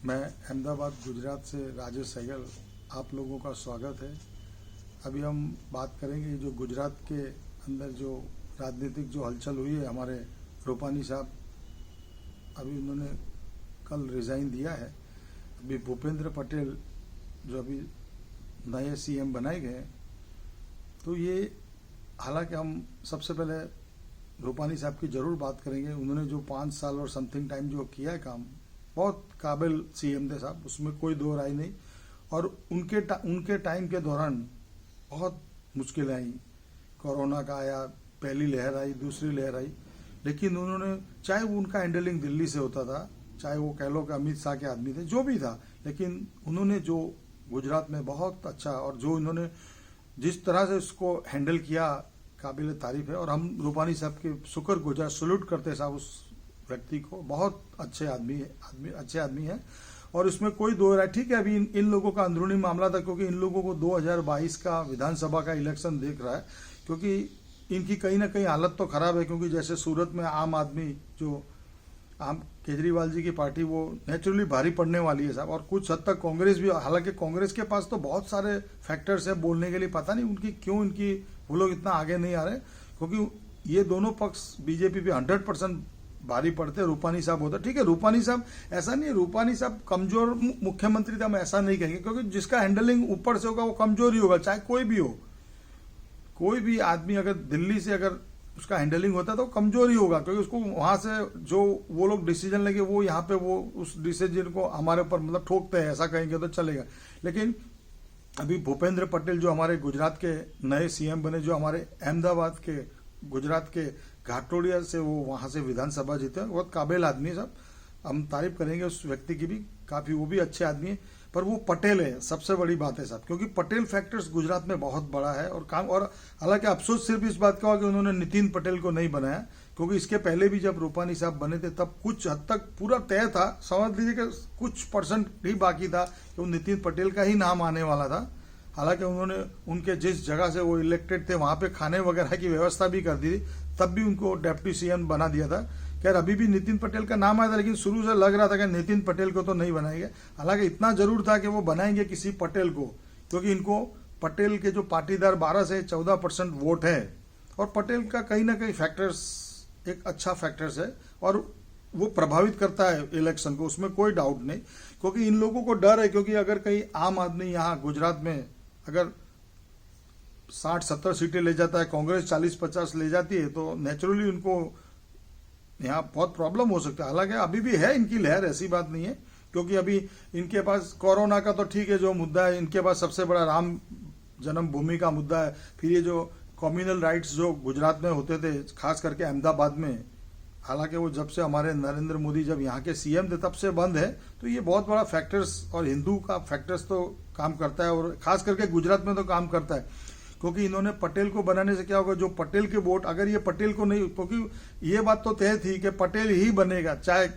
मैं अहमदाबाद गुजरात से राजेश सहगल, आप लोगों का स्वागत है। अभी हम बात करेंगे जो गुजरात के अंदर जो राजनीतिक जो हलचल हुई है। हमारे रूपानी साहब अभी उन्होंने कल रिज़ाइन दिया है। अभी भूपेंद्र पटेल जो अभी नए सीएम बनाए गए हैं, तो ये हालांकि हम सबसे पहले रूपानी साहब की ज़रूर बात करेंगे। उन्होंने जो 5 साल और समथिंग टाइम जो किया है काम, बहुत काबिल सीएम थे साहब, उसमें कोई दो राय नहीं। और उनके टाइम के दौरान बहुत मुश्किलें आई। कोरोना का आया, पहली लहर आई, दूसरी लहर आई, लेकिन उन्होंने, चाहे वो उनका हैंडलिंग दिल्ली से होता था, चाहे वो कह लो कि अमित शाह के आदमी थे, जो भी था, लेकिन उन्होंने जो गुजरात में बहुत अच्छा, और जो उन्होंने जिस तरह से उसको हैंडल किया, काबिल तारीफ है। और हम रूपानी साहब के शुक्रगुजार, सल्यूट करते साहब उस व्यक्ति को। बहुत अच्छे अच्छे आदमी है, और इसमें कोई दो राय। ठीक है, अभी इन लोगों का अंदरूनी मामला था, क्योंकि इन लोगों को 2022 का विधानसभा का इलेक्शन देख रहा है, क्योंकि इनकी कहीं ना कहीं हालत तो खराब है। क्योंकि जैसे सूरत में आम आदमी, जो आम केजरीवाल जी की पार्टी, वो नेचुरली भारी पड़ने वाली है साहब। और कुछ हद तक कांग्रेस भी, हालांकि कांग्रेस के पास तो बहुत सारे फैक्टर्स है बोलने के लिए, पता नहीं उनकी क्यों इनकी वो लोग इतना आगे नहीं आ रहे, क्योंकि ये दोनों पक्ष बीजेपी पे 100% भारी पड़ते। रूपानी साहब होता, ठीक है, रूपानी साहब ऐसा नहीं है, रूपानी साहब कमजोर मुख्यमंत्री था, हम ऐसा नहीं कहेंगे, क्योंकि जिसका हैंडलिंग ऊपर से होगा वो कमजोर ही होगा, चाहे कोई भी हो। कोई भी आदमी अगर दिल्ली से अगर उसका हैंडलिंग होता है तो कमजोर ही होगा, क्योंकि उसको वहां से जो वो लोग डिसीजन लेंगे, वो यहाँ पे वो उस डिसीजन को हमारे ऊपर मतलब ठोकते हैं, ऐसा कहेंगे तो चलेगा। लेकिन अभी भूपेंद्र पटेल जो हमारे गुजरात के नए सीएम बने, जो हमारे अहमदाबाद के, गुजरात के घाटोड़िया से वो वहां से विधानसभा जीते, बहुत काबिल आदमी है साहब, हम तारीफ करेंगे उस व्यक्ति की भी काफी, वो भी अच्छे आदमी है। पर वो पटेल है, सबसे बड़ी बात है साहब, क्योंकि पटेल फैक्टर्स गुजरात में बहुत बड़ा है और काम। और हालांकि अफसोस सिर्फ इस बात का हुआ कि उन्होंने नितिन पटेल को नहीं बनाया, क्योंकि इसके पहले भी जब रूपानी साहब बने थे तब कुछ हद तक पूरा तय था, समझ लीजिए कि कुछ परसेंट ही बाकी था कि वो नितिन पटेल का ही नाम आने वाला था। हालांकि उन्होंने उनके जिस जगह से वो इलेक्टेड थे वहां पे खाने वगैरह की व्यवस्था भी कर दी थी, तब भी उनको डेप्यूटी सीएम बना दिया था। खैर अभी भी नितिन पटेल का नाम आया था, लेकिन शुरू से लग रहा था कि नितिन पटेल को तो नहीं बनाएंगे। हालांकि इतना जरूर था कि वो बनाएंगे किसी पटेल को, क्योंकि इनको पटेल के जो पाटीदार 12 से 14% वोट है, और पटेल का कहीं ना कहीं फैक्टर्स एक अच्छा फैक्टर्स है, और वो प्रभावित करता है इलेक्शन को, उसमें कोई डाउट नहीं। क्योंकि इन लोगों को डर है, क्योंकि अगर कहीं आम आदमी यहाँ गुजरात में अगर 60-70 सीटें ले जाता है, कांग्रेस 40-50 ले जाती है, तो नेचुरली उनको यहाँ बहुत प्रॉब्लम हो सकता है। हालांकि अभी भी है इनकी लहर, ऐसी बात नहीं है, क्योंकि अभी इनके पास कोरोना का तो ठीक है जो मुद्दा है, इनके पास सबसे बड़ा राम जन्मभूमि का मुद्दा है। फिर ये जो कम्युनल राइट्स जो गुजरात में होते थे, खास करके अहमदाबाद में, हालांकि वो जब से हमारे नरेंद्र मोदी जब यहाँ के सीएम थे तब से बंद है, तो ये बहुत बड़ा फैक्टर्स, और हिंदू का फैक्टर्स तो काम करता है, और खास करके गुजरात में तो काम करता है। क्योंकि इन्होंने पटेल को बनाने से क्या होगा, जो पटेल के वोट, अगर ये पटेल को नहीं, क्योंकि ये बात तो तय थी कि पटेल ही बनेगा, चाहे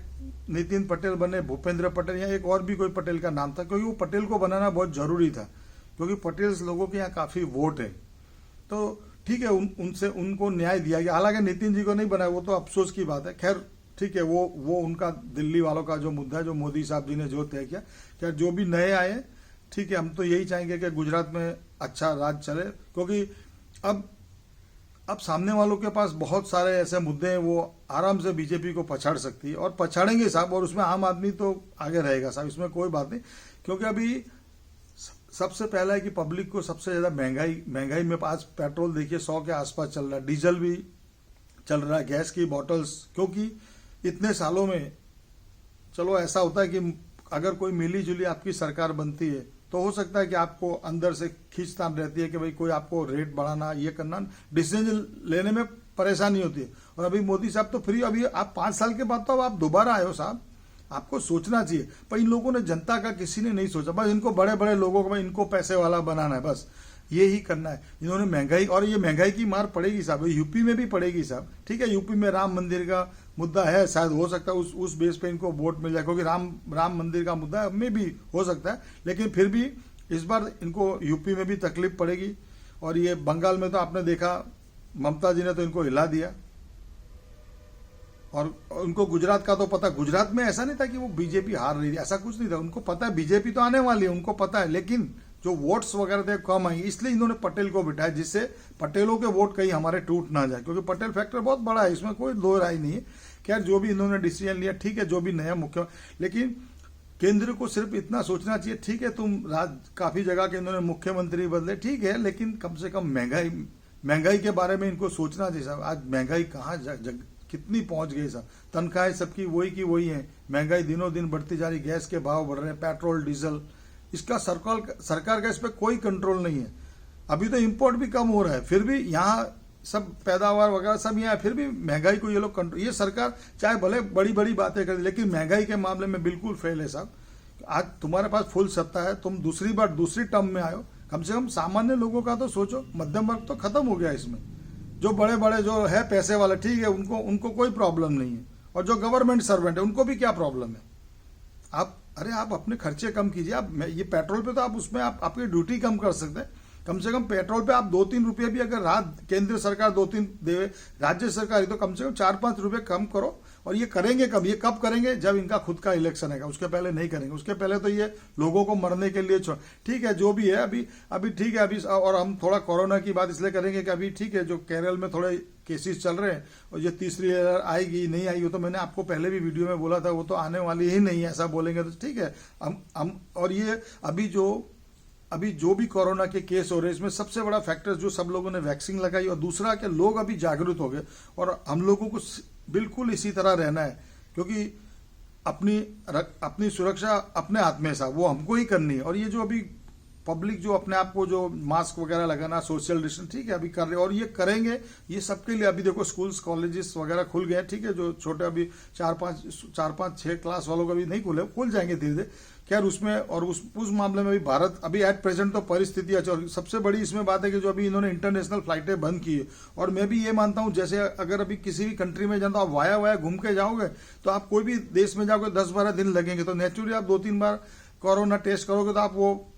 नितिन पटेल बने, भूपेंद्र पटेल, या एक और भी कोई पटेल का नाम था, क्योंकि वो पटेल को बनाना बहुत जरूरी था, क्योंकि पटेल लोगों के यहाँ काफी वोट है। तो ठीक है, उनसे उनको न्याय दिया गया। हालांकि नितिन जी को नहीं बनाया, वो तो अफसोस की बात है। खैर ठीक है, वो उनका दिल्ली वालों का जो मुद्दा है, जो मोदी साहब जी ने जो तय किया, खैर जो भी नए आए, ठीक है, हम तो यही चाहेंगे कि गुजरात में अच्छा राज चले, क्योंकि अब सामने वालों के पास बहुत सारे ऐसे मुद्दे हैं, वो आराम से बीजेपी को पछाड़ सकती है, और पछाड़ेंगे साहब, और उसमें आम आदमी तो आगे रहेगा साहब, इसमें कोई बात नहीं। क्योंकि अभी सबसे पहला है कि पब्लिक को सबसे ज्यादा महंगाई में, आज पेट्रोल देखिए 100 के आसपास चल रहा है, डीजल भी चल रहा है, गैस की बॉटल्स, क्योंकि इतने सालों में, चलो ऐसा होता है कि अगर कोई मिली जुली आपकी सरकार बनती है, तो हो सकता है कि आपको अंदर से खींचतान रहती है कि भाई कोई आपको रेट बढ़ाना, ये करना, डिसीजन लेने में परेशानी होती है। और अभी मोदी साहब तो फ्री, अभी आप 5 साल के बाद तो आप दोबारा आए हो साहब, आपको सोचना चाहिए। पर इन लोगों ने, जनता का किसी ने नहीं सोचा, बस इनको बड़े बड़े लोगों को, इनको पैसे वाला बनाना है, बस ये ही करना है। इन्होंने महंगाई, और ये महंगाई की मार पड़ेगी साहब, यूपी में भी पड़ेगी साहब। ठीक है, यूपी में राम मंदिर का मुद्दा है, शायद हो सकता है उस बेस पे इनको वोट मिल जाए, क्योंकि राम मंदिर का मुद्दा में भी हो सकता है, लेकिन फिर भी इस बार इनको यूपी में भी तकलीफ पड़ेगी। और ये बंगाल में तो आपने देखा, ममता जी ने तो इनको हिला दिया, और उनको गुजरात का तो पता, गुजरात में ऐसा नहीं था कि वो बीजेपी हार रही थी, ऐसा कुछ नहीं था, उनको पता है बीजेपी तो आने वाली है, उनको पता है, लेकिन जो वोट्स वगैरह थे कम आई, इसलिए इन्होंने पटेल को बिठाया, जिससे पटेलों के वोट कहीं हमारे टूट ना जाए, क्योंकि पटेल फैक्टर बहुत बड़ा है, इसमें कोई दो राय नहीं है। खैर जो भी इन्होंने डिसीजन लिया ठीक है, जो भी नया मुख्य, लेकिन केंद्र को सिर्फ इतना सोचना चाहिए, ठीक है तुम काफी जगह के इन्होंने मुख्यमंत्री बदले, ठीक है, लेकिन कम से कम महंगाई के बारे में इनको सोचना चाहिए साहब। आज महंगाई कहाँ कितनी पहुंच गई साहब, तनख्वाहें सबकी वही की वही है, महंगाई दिनों दिन बढ़ती जा रही, गैस के भाव बढ़ रहे हैं, पेट्रोल डीजल, इसका सरकार का इस पर कोई कंट्रोल नहीं है। अभी तो इंपोर्ट भी कम हो रहा है, फिर भी यहाँ सब पैदावार वगैरह सब यहाँ, फिर भी महंगाई को ये लोग कंट्रोल, ये सरकार चाहे भले बड़ी बड़ी बातें करे, लेकिन महंगाई के मामले में बिल्कुल फेल है साहब। आज तुम्हारे पास फुल सत्ता है, तुम दूसरी टर्म में आयो, कम से कम सामान्य लोगों का तो सोचो। मध्यम वर्ग तो खत्म हो गया इसमें, जो बड़े बड़े जो है पैसे वाले ठीक है, उनको कोई प्रॉब्लम नहीं है, और जो गवर्नमेंट सर्वेंट है उनको भी क्या प्रॉब्लम है। आप अपने खर्चे कम कीजिए, आप ये पेट्रोल पे तो आप उसमें आपकी ड्यूटी कम कर सकते हैं, कम से कम पेट्रोल पे आप 2-3 रुपये भी अगर केंद्र सरकार 2-3 देवे, राज्य सरकार तो कम से कम 4-5 रुपये कम करो। और ये करेंगे कब, ये कब करेंगे, जब इनका खुद का इलेक्शन है, उसके पहले नहीं करेंगे। उसके पहले तो ये लोगों को मरने के लिए ठीक है, जो भी है अभी ठीक है अभी। और हम थोड़ा कोरोना की बात इसलिए करेंगे कि अभी ठीक है, जो केरल में थोड़े केसेस चल रहे हैं, और ये तीसरी लहर आएगी नहीं आएगी, तो मैंने आपको पहले भी वीडियो में बोला था, वो तो आने वाली ही नहीं है, ऐसा बोलेंगे तो ठीक है। हम और ये अभी जो भी कोरोना के केस हो रहे हैं, इसमें सबसे बड़ा फैक्टर जो सब लोगों ने वैक्सीन लगाई, और दूसरा कि लोग अभी जागरूक हो गए, और हम लोगों को बिल्कुल इसी तरह रहना है, क्योंकि अपनी सुरक्षा अपने हाथ में है साहब, वो हमको ही करनी है। और ये जो अभी पब्लिक जो अपने आप को जो मास्क वगैरह लगाना, सोशल डिस्टेंस ठीक है अभी कर रहे हैं, और ये करेंगे, ये सबके लिए। अभी देखो स्कूल्स कॉलेजेस वगैरह खुल गए, ठीक है, जो छोटे अभी 4-5-6 क्लास वालों का भी नहीं खुल जाएंगे धीरे धीरे। खैर उसमें और उस मामले में भी भारत अभी एट प्रेजेंट तो परिस्थिति अच्छी, और सबसे बड़ी इसमें बात है कि जो अभी इन्होंने इंटरनेशनल फ्लाइटें बंद की है, और मैं भी ये मानता हूं, जैसे अगर अभी किसी भी कंट्री में जाना तो आप वाया घूम के जाओगे, तो आप कोई भी देश में जाओगे 10-12 दिन लगेंगे, तो नेचुरली आप 2-3 बार कोरोना टेस्ट करोगे तो आप वो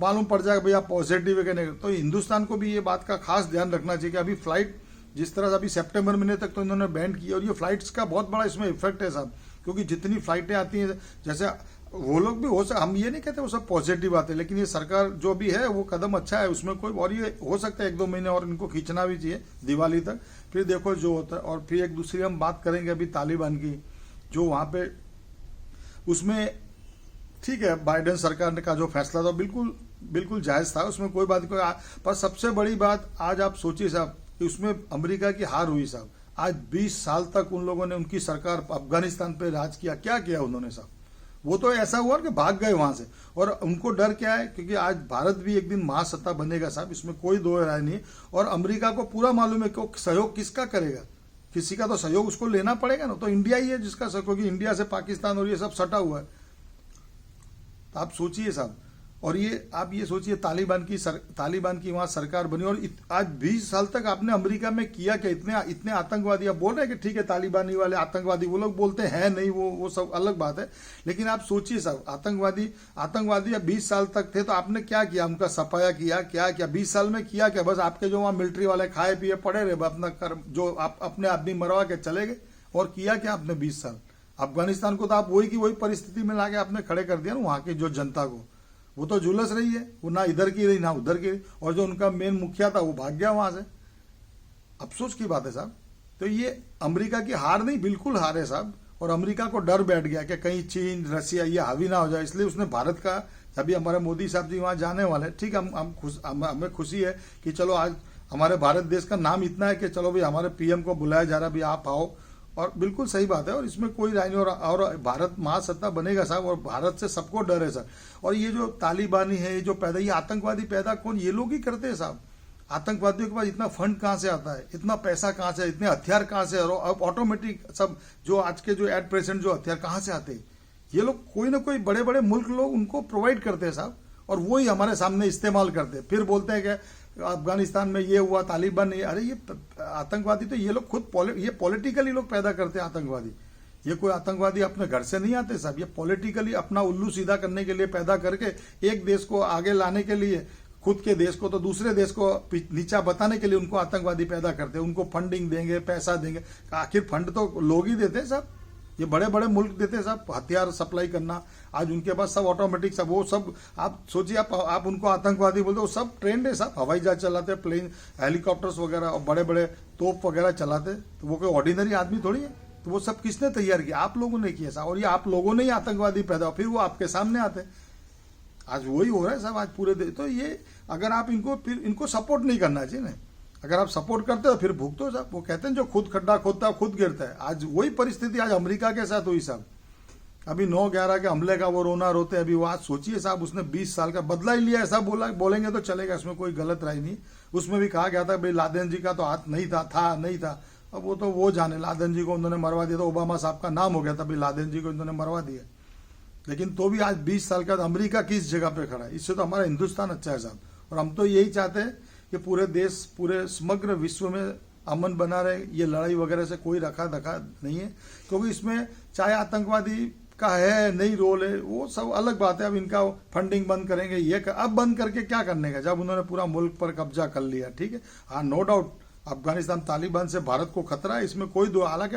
मालूम पड़ जाएगा भाई आप पॉजिटिव है कि नहीं। तो हिंदुस्तान को भी ये बात का खास ध्यान रखना चाहिए कि अभी फ्लाइट जिस तरह से अभी सितंबर महीने तक तो इन्होंने बैन की, और ये फ्लाइट्स का बहुत बड़ा इसमें इफेक्ट है साहब, क्योंकि जितनी फ्लाइटें आती हैं, जैसे वो लोग भी हम ये नहीं कहते वो सब पॉजिटिव आते, लेकिन ये सरकार जो भी है वो कदम अच्छा है, उसमें कोई, और ये हो सकता है 1-2 महीने और इनको खींचना भी चाहिए दिवाली तक, फिर देखो जो होता है। और फिर एक दूसरी हम बात करेंगे अभी तालिबान की, जो वहां पे उसमें ठीक है बाइडेन सरकार का जो फैसला था बिल्कुल जायज था, उसमें कोई बात नहीं। पर सबसे बड़ी बात आज आप सोचिए साहब कि उसमें अमेरिका की हार हुई साहब। आज 20 साल तक उन लोगों ने, उनकी सरकार अफगानिस्तान पे राज किया, क्या किया उन्होंने साहब, वो तो ऐसा हुआ कि भाग गए वहां से। और उनको डर क्या है, क्योंकि आज भारत भी एक दिन महासत्ता बनेगा साहब, इसमें कोई दो राय नहीं। और अमेरिका को पूरा मालूम है कि सहयोग किसका करेगा, किसी का तो सहयोग उसको लेना पड़ेगा ना, तो इंडिया ही है जिसका सहयोग, क्योंकि इंडिया से पाकिस्तान और ये सब सटा हुआ है। तो आप सोचिए साहब, और ये आप ये सोचिए तालिबान की वहां सरकार बनी, और आज 20 साल तक आपने अमेरिका में किया क्या, इतने आतंकवादी आप बोल रहे हैं कि ठीक है तालिबानी वाले आतंकवादी, वो लोग बोलते हैं नहीं, वो सब अलग बात है, लेकिन आप सोचिए साहब आतंकवादी 20 साल तक थे, तो आपने क्या किया, उनका सफाया किया, क्या 20 साल में किया क्या, बस आपके जो वहां मिलिट्री वाले खाए पिए पड़े रहे, अपना जो आप अपने आदमी मरवा के चले गए, और किया क्या आपने 20 साल। अफगानिस्तान को तो आप वही की वही परिस्थिति में लाके आपने खड़े कर दिया ना, वहां की जो जनता को, वो तो झुलस रही है, वो ना इधर की रही ना उधर की रही, और जो उनका मेन मुखिया था वो भाग गया वहां से। अफसोस की बात है साहब। तो ये अमेरिका की हार नहीं, बिल्कुल हार है साहब, और अमेरिका को डर बैठ गया कि कहीं चीन रसिया ये हावी ना हो जाए, इसलिए उसने भारत का, अभी हमारे मोदी साहब जी वहां जाने वाले, ठीक है, हमें खुशी है कि चलो आज हमारे भारत देश का नाम इतना है कि चलो भाई हमारे पीएम को बुलाया जा रहा, भाई आप आओ, और बिल्कुल सही बात है, और इसमें कोई राय नहीं। और भारत महासत्ता बनेगा साहब, और भारत से सबको डर है सर। और ये जो तालिबानी है, ये जो पैदा, ये आतंकवादी पैदा कौन, ये लोग ही करते हैं साहब। आतंकवादियों के पास इतना फंड कहां से आता है, इतना पैसा कहां से, इतने हथियार कहां से, और अब ऑटोमेटिक सब जो आज के जो एट प्रेजेंट जो हथियार कहां से आते हैं, ये लोग कोई ना कोई बड़े बड़े मुल्क लोग उनको प्रोवाइड करते हैं साहब, और वो ही हमारे सामने इस्तेमाल करते हैं। फिर बोलते हैं कि अफगानिस्तान में ये हुआ, तालिबान ने, अरे ये आतंकवादी तो ये लोग खुद ये पॉलिटिकली लोग पैदा करते हैं आतंकवादी। ये कोई आतंकवादी अपने घर से नहीं आते साहब, ये पॉलिटिकली अपना उल्लू सीधा करने के लिए पैदा करके एक देश को आगे लाने के लिए खुद के देश को तो दूसरे देश को नीचा बताने के लिए उनको आतंकवादी पैदा करते हैं, उनको फंडिंग देंगे, पैसा देंगे। आखिर फंड तो लोग ही देते हैं साहब, ये बड़े बड़े मुल्क देते हैं साहब, हथियार सप्लाई करना। आज उनके पास सब ऑटोमेटिक, सब वो सब, आप सोचिए, आप उनको आतंकवादी बोलते हो, सब ट्रेंड है साहब, हवाई जहाज चलाते, प्लेन, हेलीकॉप्टर्स वगैरह और बड़े बड़े तोप वगैरह चलाते। तो वो कोई ऑर्डिनरी आदमी थोड़ी है। तो वो सब किसने तैयार किया? आप लोगों ने किया साहब, और ये आप लोगों ने ही आतंकवादी पैदा, फिर वो आपके सामने आते। आज वही हो रहा है साहब, आज पूरे देश। तो ये अगर आप इनको सपोर्ट नहीं करना चाहिए ना। अगर आप सपोर्ट करते हो फिर भुगतो साहब। वो कहते हैं जो खुद खड्डा खोदता है खुद गिरता है। आज वही परिस्थिति आज अमेरिका के साथ हुई साहब। अभी 9/11 के हमले का वो रोना रोते। अभी वो आज सोचिए साहब, उसने 20 साल का बदला ही लिया, ऐसा बोलेंगे तो चलेगा, इसमें कोई गलत राय नहीं। उसमें भी कहा गया था भाई लादेन जी का तो हाथ नहीं था नहीं था। अब वो तो वो जाने, लादेन जी को उन्होंने मरवा दिया, तो ओबामा साहब का नाम हो गया था भाई लादेन जी को इन्होंने मरवा दिया। लेकिन तो भी आज 20 साल का अमेरिका किस जगह पे खड़ा है? इससे तो हमारा हिंदुस्तान अच्छा है साहब। और हम तो यही चाहते हैं कि पूरे देश, पूरे समग्र विश्व में अमन बना रहे। ये लड़ाई वगैरह से कोई रखा दखा नहीं है, क्योंकि इसमें चाहे आतंकवादी का है नहीं रोल है, वो सब अलग बात है। अब इनका फंडिंग बंद करेंगे, अब बंद करके क्या करने का, जब उन्होंने पूरा मुल्क पर कब्जा कर लिया। ठीक है, हाँ, नो डाउट अफगानिस्तान तालिबान से भारत को खतरा है, इसमें कोई दो। हालांकि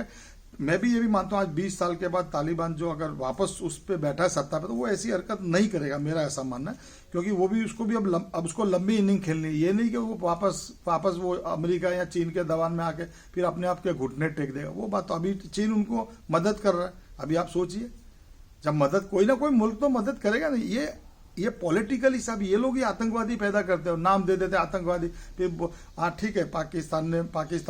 मैं भी ये भी मानता हूँ आज 20 साल के बाद तालिबान जो अगर वापस उस पर बैठा है सत्ता पे, तो वो ऐसी हरकत नहीं करेगा, मेरा ऐसा मानना है। क्योंकि वो भी उसको भी अब उसको लंबी इनिंग खेलनी है। ये नहीं कि वो वापस वो अमेरिका या चीन के दबाव में आके फिर अपने आप के घुटने टेक देगा। वो बात तो अभी चीन उनको मदद कर रहा है। अभी आप सोचिए, जब मदद कोई ना कोई मुल्क तो मदद करेगा नहीं। ये पॉलिटिकली साहब ये लोग ही आतंकवादी पैदा करते हो, नाम दे देते आतंकवादी। फिर हाँ ठीक है, पाकिस्तान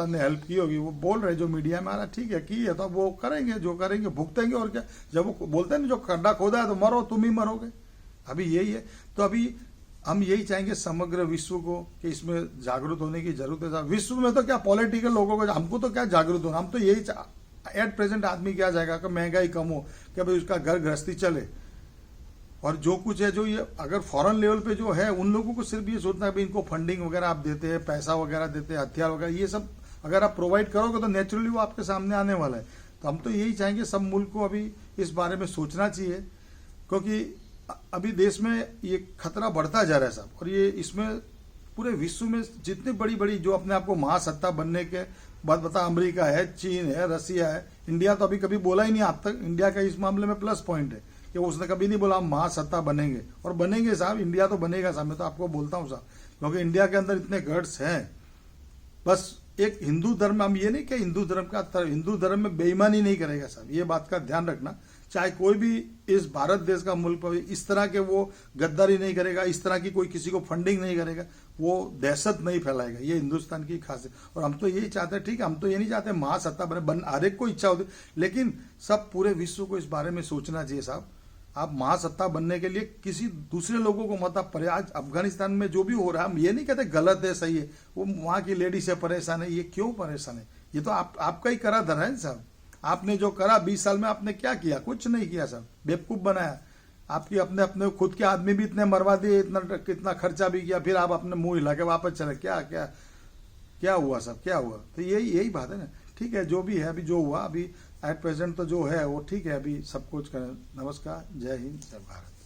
ने हेल्प की होगी, वो बोल रहे जो मीडिया में आ रहा, ठीक है की है, तो वो करेंगे, जो करेंगे भुगतेंगे। और क्या, जब वो बोलते हैं ना जो खड्डा खोदा है तो मरो, तुम ही मरोगे। अभी यही है। तो अभी हम यही चाहेंगे समग्र विश्व को कि इसमें जागरूक होने की जरूरत है साहब। विश्व में तो क्या पॉलिटिकल लोगों को, हमको तो क्या जागरूक होना, हम तो यही एट प्रेजेंट आदमी क्या जाएगा कि महंगाई कम हो, कि भाई उसका घर गृहस्थी चले। और जो कुछ है, जो ये अगर फॉरेन लेवल पे जो है, उन लोगों को सिर्फ ये सोचना है भाई इनको फंडिंग वगैरह आप देते हैं, पैसा वगैरह देते हैं, हथियार वगैरह, ये सब अगर आप प्रोवाइड करोगे तो नेचुरली वो आपके सामने आने वाला है। तो हम तो यही चाहेंगे सब मुल्क को अभी इस बारे में सोचना चाहिए, क्योंकि अभी देश में ये खतरा बढ़ता जा रहा है साहब। और ये इसमें पूरे विश्व में जितनी बड़ी बड़ी जो अपने आप को महासत्ता बनने के बाद बता, अमेरिका है, चीन है, रसिया है, इंडिया तो अभी कभी बोला ही नहीं आज तक। इंडिया का इस मामले में प्लस पॉइंट है कि उसने कभी नहीं बोला हम महासत्ता बनेंगे, और बनेंगे साहब, इंडिया तो बनेगा साहब। मैं तो आपको बोलता हूँ साहब, क्योंकि इंडिया के अंदर इतने गट्स हैं। बस एक हिंदू धर्म, हम ये नहीं कि हिंदू धर्म में बेईमानी नहीं करेगा साहब, ये बात का ध्यान रखना। चाहे कोई भी इस भारत देश का मुल्क पर इस तरह के वो गद्दारी नहीं करेगा, इस तरह की कोई किसी को फंडिंग नहीं करेगा, वो दहशत नहीं फैलाएगा। ये हिंदुस्तान की खासियत। और हम तो यही चाहते हैं, ठीक है, हम तो ये नहीं चाहते महासत्ता बने, हर एक को इच्छा होती, लेकिन सब पूरे विश्व को इस बारे में सोचना चाहिए साहब। आप महासत्ता बनने के लिए किसी दूसरे लोगों को मत आप आज अफगानिस्तान में जो भी हो रहा है, हम ये नहीं कहते गलत है, सही है, वो वहां की लेडी से परेशान है। ये क्यों परेशान है? ये तो आपका ही करा धरा है साहब। आपने जो करा 20 साल में, आपने क्या किया? कुछ नहीं किया साहब, बेवकूफ बनाया। आपकी अपने खुद के आदमी भी इतने मरवा दिए, कितना खर्चा भी किया, फिर आप अपने मुंह हिला के वापस चले। क्या हुआ साहब, क्या हुआ? तो यही बात है ना। ठीक है, जो भी है, अभी जो हुआ, अभी एट प्रेजेंट तो जो है वो ठीक है, अभी सब कुछ करें। नमस्कार, जय हिंद, जय भारत।